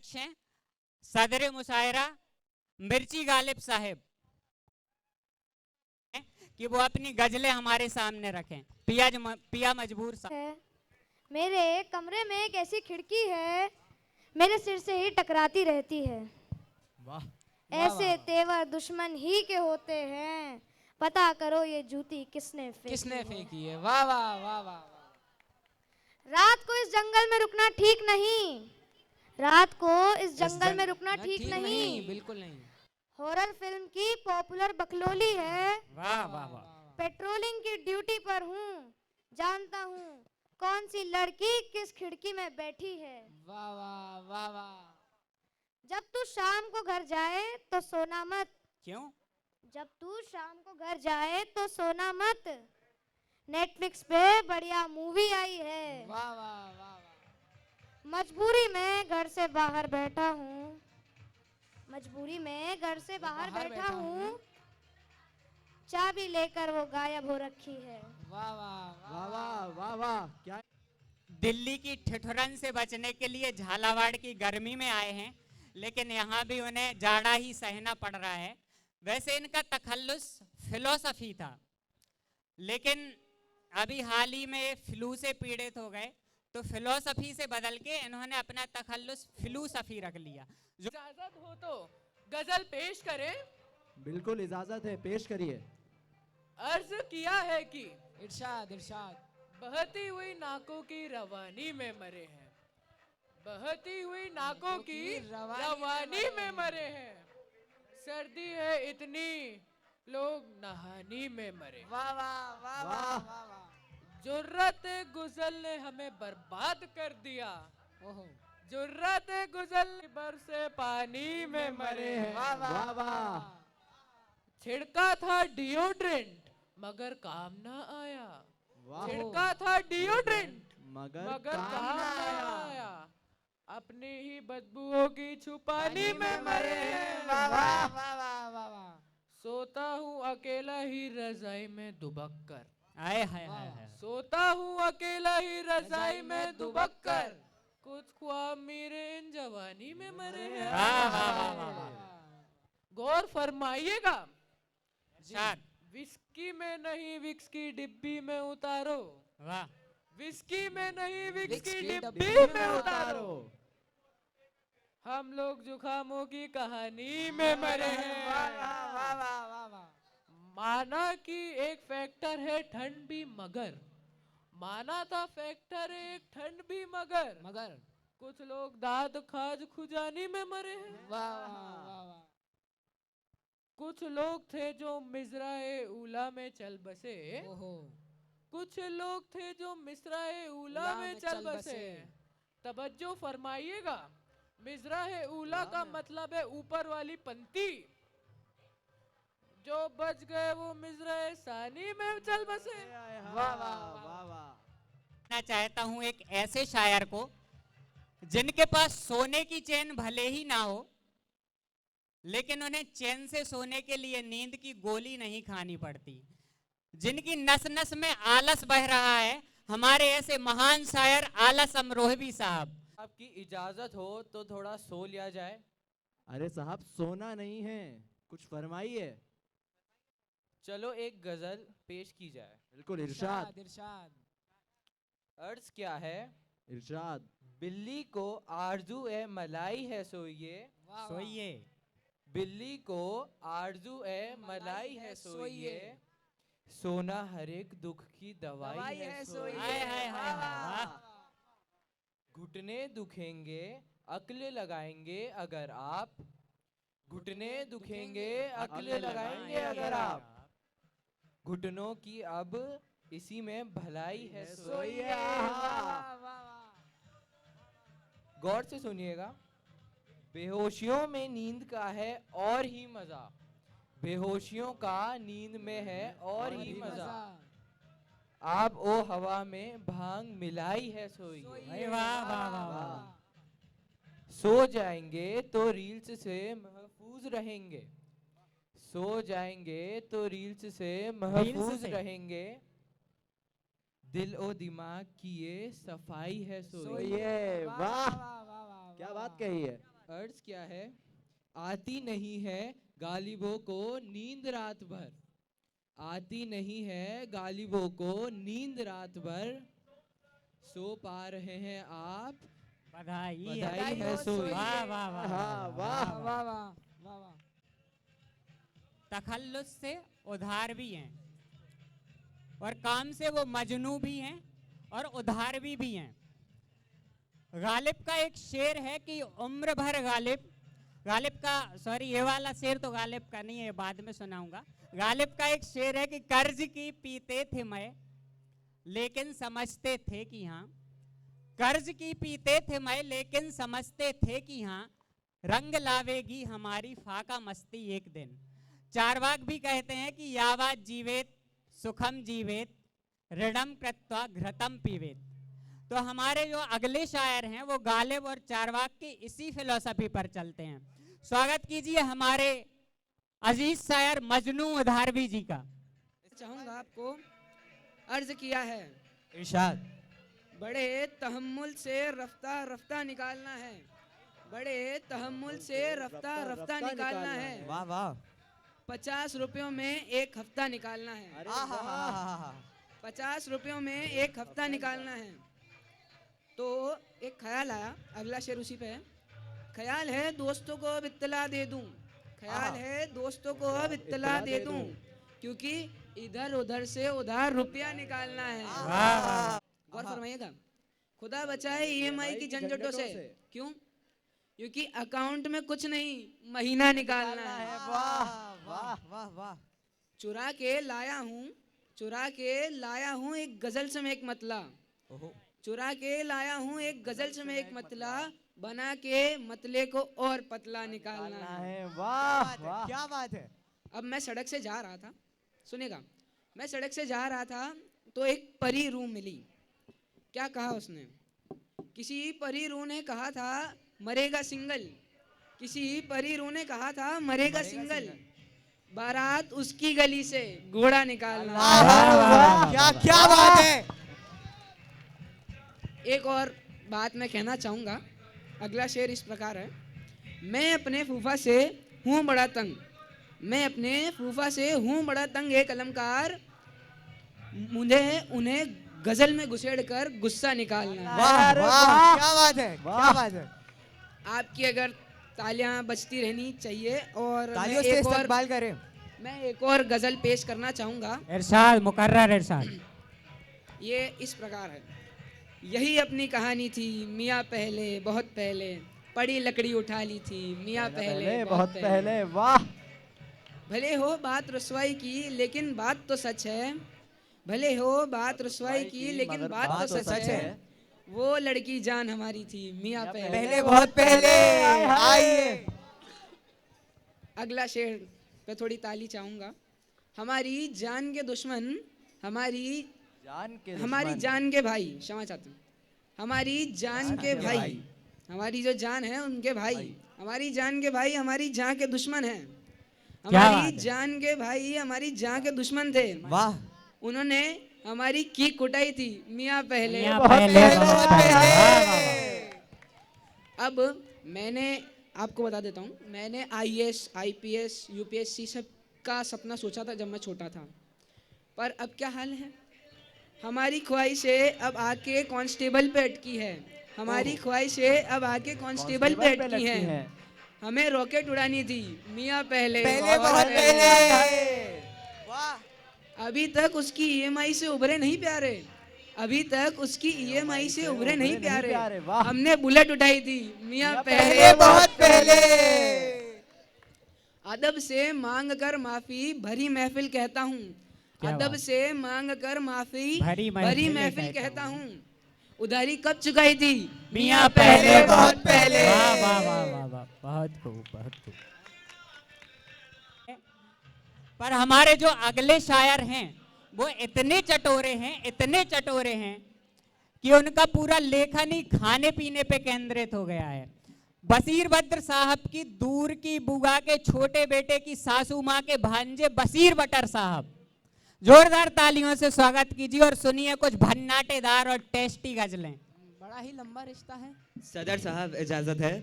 अध्यक्ष हैं सदर मुशायरा मिर्ची गालिब साहिब कि वो अपनी गजलें हमारे सामने रखें। पिया मजबूर साहब। मेरे कमरे में एक ऐसी खिड़की है, मेरे सिर से ही टकराती रहती है। वाह, ऐसे तेवर दुश्मन ही के होते हैं, पता करो ये जूती किसने फेंकी है। वाह वाह वाह वाह। रात को इस जंगल में रुकना ठीक नहीं, रात को इस जंगल में रुकना ठीक नहीं, बिल्कुल नहीं। हॉरर फिल्म की पॉपुलर बकलोली है। वाह वाह वाह। पेट्रोलिंग की ड्यूटी पर हूँ, जानता हूँ कौन सी लड़की किस खिड़की में बैठी है। वाह वाह वाह वाह। जब तू शाम को घर जाए तो सोना मत। क्यों? जब तू शाम को घर जाए तो सोना मत, नेटफ्लिक्स पे बढ़िया मूवी आई है। वाह वाह वाह वाह। मजबूरी में घर से बाहर बैठा हूँ, मजबूरी में घर से बाहर बैठा हूँ, चाबी लेकर वो गायब हो रखी है। वाह वाह वाह वाह वाह वाह। क्या दिल्ली की ठिठुरन से बचने के लिए झालावाड़ की गर्मी में आए हैं, लेकिन यहाँ भी उन्हें जाड़ा ही सहना पड़ रहा है। वैसे इनका तखल्लुस फिलोसफी था, लेकिन अभी हाल ही में फ्लू से पीड़ित हो गए, तो फिलोसफी से बदल के इन्होंने अपना तखल्लुस फिलूसफी रख लिया। इजाजत हो तो गजल पेश करें। बिल्कुल इजाजत है, पेश करिए। अर्ज किया है कि इरशाद इरशाद। बहती हुई नाकों की रवानी में मरे हैं, बहती हुई नाकों की रवानी में मरे हैं, सर्दी है इतनी लोग नहानी में मरे। वाह वाह वाह वाह वाह। जुर्रत गुजल ने हमें बर्बाद कर दिया, ओहो। जुर्रत गुजल बरसे पानी में मरे हैं। वाह वाह वाह। छिड़का था डिओड्रेंट मगर काम ना आया, वाह। छिड़का था डिओड्रेंट मगर काम ना आया, अपनी ही बदबुओं की छुपानी में मरे हैं। वाह वाह वाह वाह वाह वाह। सोता हूँ अकेला ही रजाई में दुबक कर, आए हाय हाय हाय। सोता हूँ अकेला ही रजाई में दुबक कर, कुछ ख्वाब मेरे इन जवानी में मरे हैं। वाह वाह वाह वाह वाह। गौर फरमाइएगा, इरशाद। विस्की में नहीं विक्स की डिब्बी में उतारो, वाह। विस्की में नहीं विक्स की की डिब्बी डिब्बी में उतारो, हम लोग जुखामों की कहानी में मरे हैं। वाह वाह वाह वाह वाह। माना कि एक फैक्टर है ठंड भी, मगर माना था फैक्टर एक ठंड भी, मगर कुछ लोग दाद खाज खुजानी में मरे हैं। वाह वाह वाह। कुछ लोग थे जो मिज़राए ऊला में चल बसे, ओहो। कुछ लोग थे जो मिज़राए ऊला में चल बसे। तवज्जो फरमाइएगा, मिज़राए ऊला का मतलब है ऊपर वाली पंक्ति, जो बच गए वो मिज़राए सानी में चल बसे। वाह वाह वाह वाह। मैं चाहता हूँ एक ऐसे शायर को जिनके पास सोने की चैन भले ही ना हो, लेकिन उन्हें चैन से सोने के लिए नींद की गोली नहीं खानी पड़ती, जिनकी नस नस में आलस बह रहा है, हमारे ऐसे महान शायर आलस अमरोहवी साहब। आपकी इजाजत हो तो थोड़ा सो लिया जाए। अरे साहब सोना नहीं है, कुछ फरमाइए। चलो एक गजल पेश की जाए। बिल्कुल इरशाद इरशाद। अर्ज क्या है? इरशाद। बिल्ली को आरजू ए मलाई है सोइए, सोइए। बिल्ली को आरजू ए मलाई है सोइए, सोना हर एक दुख की दवाई है सोइए। हाय हाय हाय वाह। घुटने दुखेंगे अक्ल लगाएंगे अगर आप, घुटने दुखेंगे अक्ल लगाएंगे अगर आप, घुटनों की अब इसी में भलाई है सोइए। गौर से सुनिएगा, बेहोशियों में नींद का है और ही मजा, बेहोशियों का नींद में है और ही मजा, आप ओ हवा में भांग मिलाई है सोइए। वाह वाह वाह वाह। सो जाएंगे तो रील्स से महफूज रहेंगे, सो जाएंगे तो रील्स से महफूज रहेंगे, दिल ओ दिमाग की ये सफाई है सोइए। वाह, क्या बात कही है। अर्ज क्या है? आती नहीं है गालिबों को नींद रात भर, आती नहीं है गालिबों को नींद रात भर, सो पा रहे हैं आप, बधाई बधाई है सोई। वाह वाह वाह हाँ, वाह वाह वाह वाह वाह। तखल्लुस से उधार भी हैं और काम से वो मजनू भी हैं और उधार भी हैं। गालिब का एक शेर है कि उम्र भर गालिब का सॉरी ये वाला शेर तो गालिब का नहीं है, बाद में सुनाऊंगा। गालिब का एक शेर है कि कर्ज की पीते थे मैं लेकिन समझते थे कि हाँ, कर्ज की पीते थे मैं लेकिन समझते थे कि हाँ, रंग लावेगी हमारी फाका मस्ती एक दिन। चारवाक भी कहते हैं कि यावत जीवेत सुखम जीवेत ऋणम कृत्वा घृतम पीवेत। तो हमारे जो अगले शायर हैं वो गालिब और चारवाक की इसी फिलॉसफी पर चलते हैं। स्वागत कीजिए हमारे अजीज शायर मजनू उधारवी जी का। चाहूंगा आपको अर्ज किया है, इरशाद। बड़े तहम्मुल से रफ्ता रफ्ता निकालना है, बड़े तहम्मुल से रफ्ता रफ्ता निकालना है, वाह वाह। 50 रुपयों में एक हफ्ता निकालना है, अरे वाह। 50 रुपयों में एक हफ्ता निकालना है। तो एक ख्याल आया, अगला शेर उसी पे है। ख्याल है दोस्तों को अब इत्तला दे दूं, ख्याल है दोस्तों को अब इत्तला दे दूं, क्योंकि इधर उधर से उधार रुपया निकालना है। गौर फरमाइएगा, खुदा बचाए ईएमआई की झंझटों से। क्यों? क्योंकि अकाउंट में कुछ नहीं, महीना निकालना है। वाह वाह वाह वाह। चुरा के लाया हूँ एक गजल से मैं एक मतला, चुरा के लाया हूँ एक गजल से मैं एक मतला, बना के मतले को और पतला निकालना है। वाह वाह, क्या बात है। अब मैं सड़क से जा रहा था, सुनेगा, मैं सड़क से जा रहा था तो एक परी रूह मिली। क्या कहा उसने? किसी परी रूह ने कहा था मरेगा सिंगल, किसी परी रूह ने कहा था मरेगा सिंगल, बारात उसकी गली से घोड़ा निकालना। क्या क्या बात है। एक और बात मैं कहना चाहूंगा, अगला शेर इस प्रकार है। मैं अपने फूफा से हूँ बड़ा तंग, मैं अपने फूफा से हूँ बड़ा तंग, एक अलमकार, मुझे उन्हें गजल में घुसेड़ कर गुस्सा निकालना। वाह वाह, क्या बात है, क्या बात है। आपकी अगर तालियां बजती रहनी चाहिए। और तालियों से इस्तकबाल करें। मैं एक और गजल पेश करना चाहूंगा। इरशाद, मुकर्रर इरशाद। ये इस प्रकार है। यही अपनी कहानी थी मियाँ पहले बहुत पहले, पड़ी लकड़ी उठा ली थी मियाँ पहले बहुत पहले। वाह। भले हो बात रसवाई की लेकिन बात तो सच है, भले हो बात रसवाई की लेकिन बात तो सच है, वो लड़की जान हमारी थी मियाँ पहले बहुत पहले। आइए अगला शेर पे थोड़ी ताली चाहूंगा। हमारी जान के दुश्मन, हमारी जान के भाई, क्षमा चाहता हूँ, हमारी जान के भाई, हमारी जो जान है उनके भाई, हमारी जान के भाई हमारी जान के दुश्मन है, हमारी जान के भाई हमारी जान के दुश्मन थे। वाह। उन्होंने हमारी की कुटाई थी मियाँ पहले। अब मैंने आपको बता देता हूँ, मैंने IAS IPS UPSC सब का सपना सोचा था जब मैं छोटा था, पर अब क्या हाल है, हमारी ख्वाहिशें अब आके कांस्टेबल पे अटकी है, हमारी ख्वाहिशें अब आके कांस्टेबल पे अटकी हैं। हमें रॉकेट उड़ानी थी मियाँ पहले बहुत पहले। अभी तक उसकी EMI से उभरे नहीं प्यारे, अभी तक उसकी EMI से उभरे नहीं प्यारे, हमने बुलेट उठाई थी मियाँ पहले बहुत पहले। अदब से मांग कर माफी भरी महफिल कहता हूँ, अदब से मांग कर माफी भरी महफिल कहता हूँ, उधारी कब चुकाई थी मियाँ पहले बहुत पहले। वाह वाह वाह वाह वाह, बहुत खूब बहुत खूब। पर हमारे जो अगले शायर हैं वो इतने चटोरे हैं, इतने चटोरे हैं कि उनका पूरा लेखन ही खाने पीने पे केंद्रित हो गया है। बशीर बद्र साहब की दूर की बुआ के छोटे बेटे की सासू माँ के भांजे बशीर बटर साहब, जोरदार तालियों से स्वागत कीजिए और सुनिए कुछ भन्नाटेदार और टेस्टी गजलें। बड़ा ही लंबा रिश्ता है। सदर साहब इजाजत है,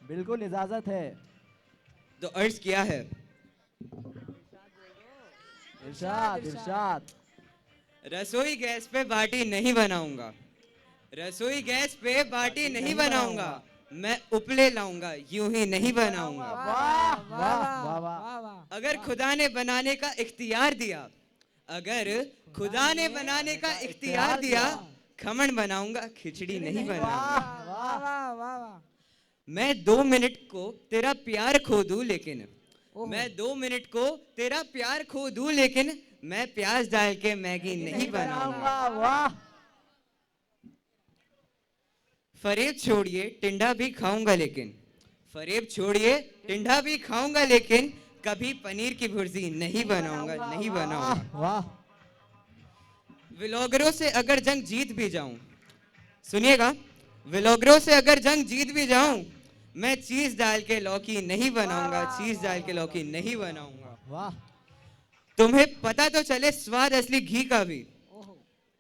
बिल्कुल इजाजत है। तो अर्ज किया है। इरशाद इरशाद। रसोई गैस पे बाटी नहीं बनाऊंगा, रसोई गैस पे बाटी नहीं बनाऊंगा, मैं उपले लाऊंगा, यूं ही नहीं बनाऊंगा। वाह वाह वाह वाह। वाह वाह। अगर खुदा ने बनाने का इख्तियार दिया, अगर खुदा ने बनाने का इख्तियार दिया, खमन बनाऊंगा, खिचड़ी नहीं बनाऊंगा। वाह वाह वाह वाह। मैं 2 मिनट को तेरा प्यार खो दूं लेकिन, ओहो। मैं 2 मिनट को तेरा प्यार खो दूं लेकिन, मैं प्याज डाल के मैगी नहीं बनाऊंगा। वाह। फरेब छोड़िए टिंडा भी खाऊंगा लेकिन, फरेब छोड़िए टिंडा भी खाऊंगा लेकिन, कभी पनीर की भुर्जी नहीं बनाऊंगा, नहीं बनाऊंगा। वाह। व्लॉगरों से अगर जंग जीत भी जाऊं, सुनिएगा, व्लॉगरों से अगर जंग जीत भी जाऊं, मैं चीज डाल के लौकी नहीं बनाऊंगा, चीज डाल के लौकी नहीं बनाऊंगा। वाह। तुम्हें पता तो चले स्वाद असली घी का भी,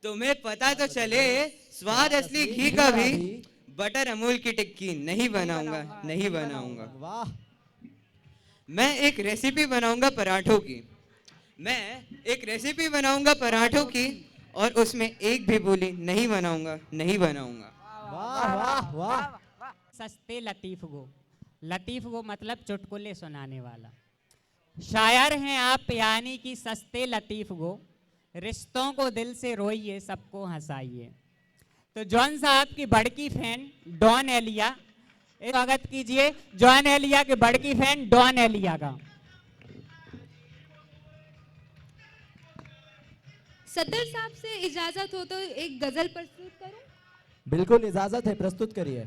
तुम्हें पता तो चले स्वाद असली घी का भी, बटर अमूल की टिक्की नहीं बनाऊंगा, नहीं बनाऊंगा। वाह। मैं एक रेसिपी बनाऊंगा पराठों की, मैं एक रेसिपी बनाऊंगा पराठों की, और उसमें एक भी बोली नहीं बनाऊंगा, नहीं बनाऊंगा। वाह वाह वाह। सस्ते लतीफ गो, लतीफ गो मतलब चुटकुले सुनाने वाला। शायर हैं आप यानी कि सस्ते लतीफ गो, रिश्तों को दिल से रोइए, सबको हंसाइए। तो जॉन साहब की बड़की फैन डॉन एलिया, स्वागत कीजिए जॉन एलिया के बड़की फैन डॉन एलिया का। सदर साहब से इजाजत हो तो एक गजल प्रस्तुत करूं? बिल्कुल इजाजत है, प्रस्तुत करिए।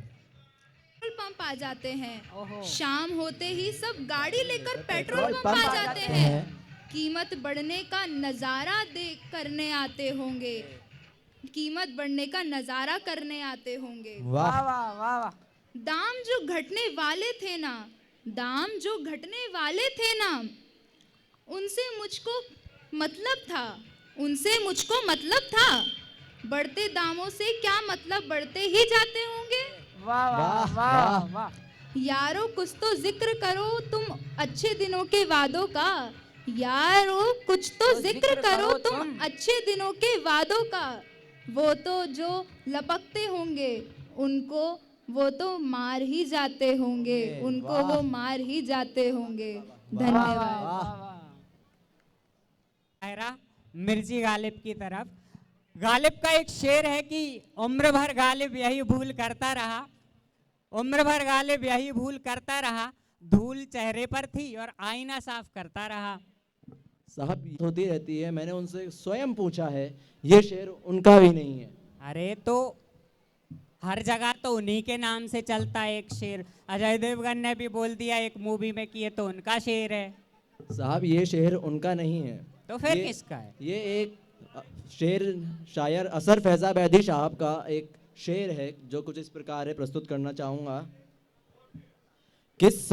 पेट्रोल पंप आ जाते हैं, ओहो। शाम होते ही सब गाड़ी लेकर पेट्रोल पेट्रोल पंप आ जाते हैं। कीमत बढ़ने का नजारा देख करने आते होंगे, कीमत बढ़ने का नजारा करने आते होंगे। वाह वाह। वाह वाह वाह। दाम जो घटने वाले थे ना, दाम जो घटने वाले थे ना, उनसे मुझको मतलब था, उनसे मुझको मतलब था। बढ़ते दामों से क्या मतलब, बढ़ते ही जाते होंगे। वाह वाह वाह, वाह वाह। वाह। यारो कुछ तो जिक्र करो तुम अच्छे दिनों के वादों का, यारो कुछ तो जिक्र करो तुम अच्छे दिनों के वादों का। वो तो जो लपकते होंगे उनको वो तो मार ही जाते होंगे, उनको वाह। वो मार ही जाते होंगे। धन्यवाद। वाह वाह। शायरा मिर्जी गालिब की तरफ। गालिब का एक शेर है कि उम्र भर गालिब यही भूल करता रहा, उम्र भर गालिब यही भूल करता रहा, धूल चेहरे पर थी और आईना साफ करता रहा। साहब होती रहती है, मैंने उनसे स्वयं पूछा है, ये शेर उनका भी नहीं है। अरे तो हर जगह तो उन्हीं के नाम से चलता है एक शेर। अजय देवगन ने भी बोल दिया एक मूवी में कि ये तो उनका शेर है, साहब ये शेर उनका नहीं है। तो फिर ये- किसका है? ये एक शेर शायर असर फैजा बैदी साहब का एक शेर है जो कुछ इस प्रकार है, प्रस्तुत करना चाहूंगा। किस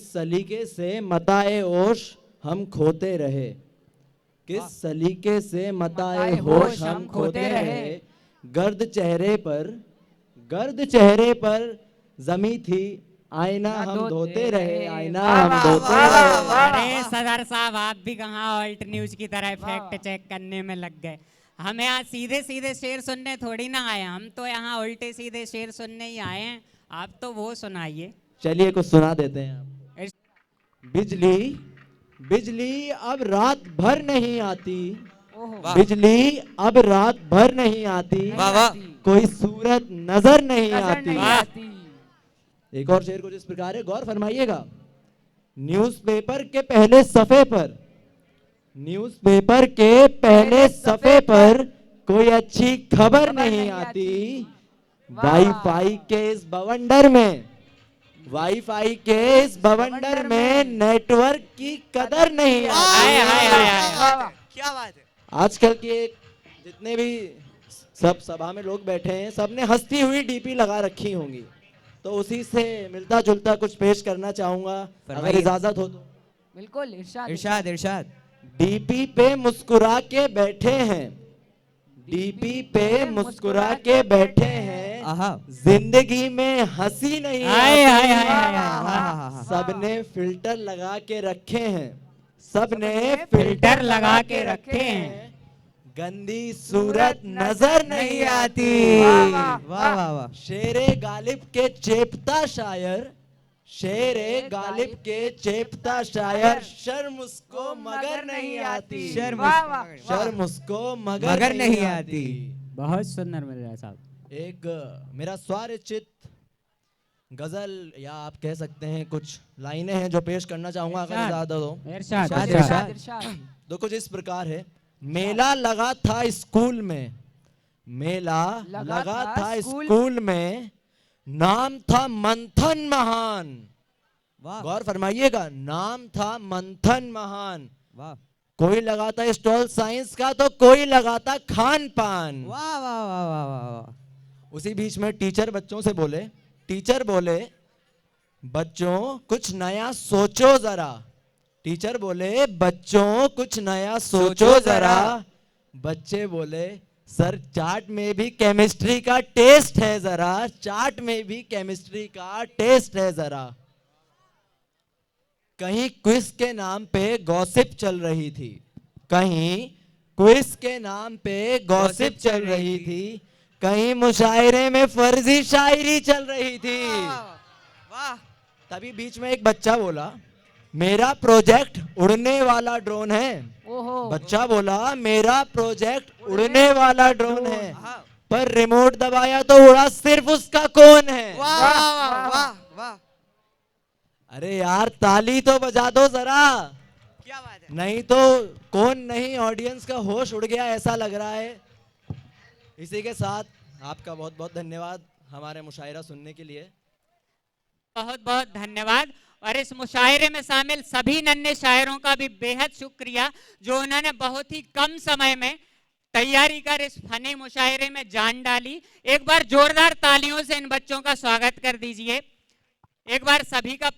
सलीके से मताए ओश हम खोते रहे, किस सलीके से मताए होश हम खोते रहे, गर्द चेहरे पर जमी थी, आईना हम धोते रहे, आईना हम धोते रहे। अरे सदर साहब आप भी कहाँ ऑल्ट न्यूज की तरह फैक्ट चेक करने में लग गए। हम यहाँ सीधे सीधे शेर सुनने थोड़ी ना आए, हम तो यहाँ उल्टे सीधे शेर सुनने ही आए हैं। आप तो वो सुनाइए। चलिए कुछ सुना देते हैं आपको। बिजली अब रात भर नहीं आती, ओहो। बिजली अब रात भर नहीं आती, वाह वाह। कोई सूरत नजर नहीं नजर नहीं आती। आती। एक और शेर कुछ इस प्रकार है, गौर फरमाइएगा। न्यूज़पेपर के पहले सफे पर, न्यूज़पेपर के पहले सफे पर कोई अच्छी खबर नहीं आती, वाईफाई के इस बवंडर में, वाईफाई के इस बवंडर में नेटवर्क की कदर नहीं हाय, हाय, हाय, आती। हाय। क्या बात है। आजकल के जितने भी सब सभा में लोग बैठे हैं, सबने हंसती हुई डीपी लगा रखी होंगी, तो उसी से मिलता जुलता कुछ पेश करना चाहूंगा, अगर फरमाइए। इजाजत हो तो। बिल्कुल इरशाद। इरशाद इरशाद। डीपी पे मुस्कुरा के बैठे हैं, डीपी पे मुस्कुरा के बैठे हैं, आहा जिंदगी में हंसी नहीं हाय, हाय, आती। हाय, हाय, हाय, वाह। सबने फिल्टर लगा के रखे हैं, सबने फिल्टर लगा के रखे हैं, गंदी सूरत नजर नहीं आती। वाह वाह वाह। शेरे गालिब के चेपता शायर, शेरे गालिब के चेपता शायर, शर्म उसको मगर नहीं आती। शर्म उसको मगर नहीं आती। बहुत सुंदर मिल रहा है साहब। एक मेरा स्वरचित गजल या आप कह सकते हैं कुछ लाइनें हैं जो पेश करना चाहूंगा, अगर इरशाद। इजाजत हो। इरशाद, इरशाद, इरशाद। इरशाद। तो कुछ इस प्रकार है। मेला लगा था स्कूल में, मेला लगा था स्कूल में, नाम था मंथन महान। वाह गौर फरमाइएगा, नाम था मंथन महान। वाह कोई लगाता स्टॉल साइंस का तो कोई लगाता खान पान। वाह वाह वाह वाह वाह। उसी बीच में टीचर बच्चों से बोले, टीचर बोले बच्चों कुछ नया सोचो जरा। टीचर बोले बच्चों कुछ नया सोचो जरा। बच्चे बोले सर चाट में भी केमिस्ट्री का टेस्ट है जरा, चाट में भी केमिस्ट्री का टेस्ट है जरा। कहीं क्विज के नाम पे गॉसिप चल रही थी, कहीं क्विज के नाम पे गॉसिप चल रही थी, कहीं मुशायरे में फर्जी शायरी चल रही थी। वाह तभी बीच में एक बच्चा बोला मेरा प्रोजेक्ट उड़ने वाला ड्रोन है। ओहो। बच्चा बोला मेरा प्रोजेक्ट उड़ने वाला ड्रोन है, पर रिमोट दबाया तो उड़ा सिर्फ उसका कौन है। वाह वाह वाह वाह। अरे यार ताली तो बजा दो जरा, क्या बात है। नहीं तो कौन नहीं, ऑडियंस का होश उड़ गया ऐसा लग रहा है। इसी के साथ आपका बहुत बहुत धन्यवाद हमारे मुशायरा सुनने के लिए। बहुत बहुत धन्यवाद। और इस मुशायरे में शामिल सभी नन्हे शायरों का भी बेहद शुक्रिया, जो उन्होंने बहुत ही कम समय में तैयारी कर इस फनी मुशायरे में जान डाली। एक बार जोरदार तालियों से इन बच्चों का स्वागत कर दीजिए। एक बार सभी का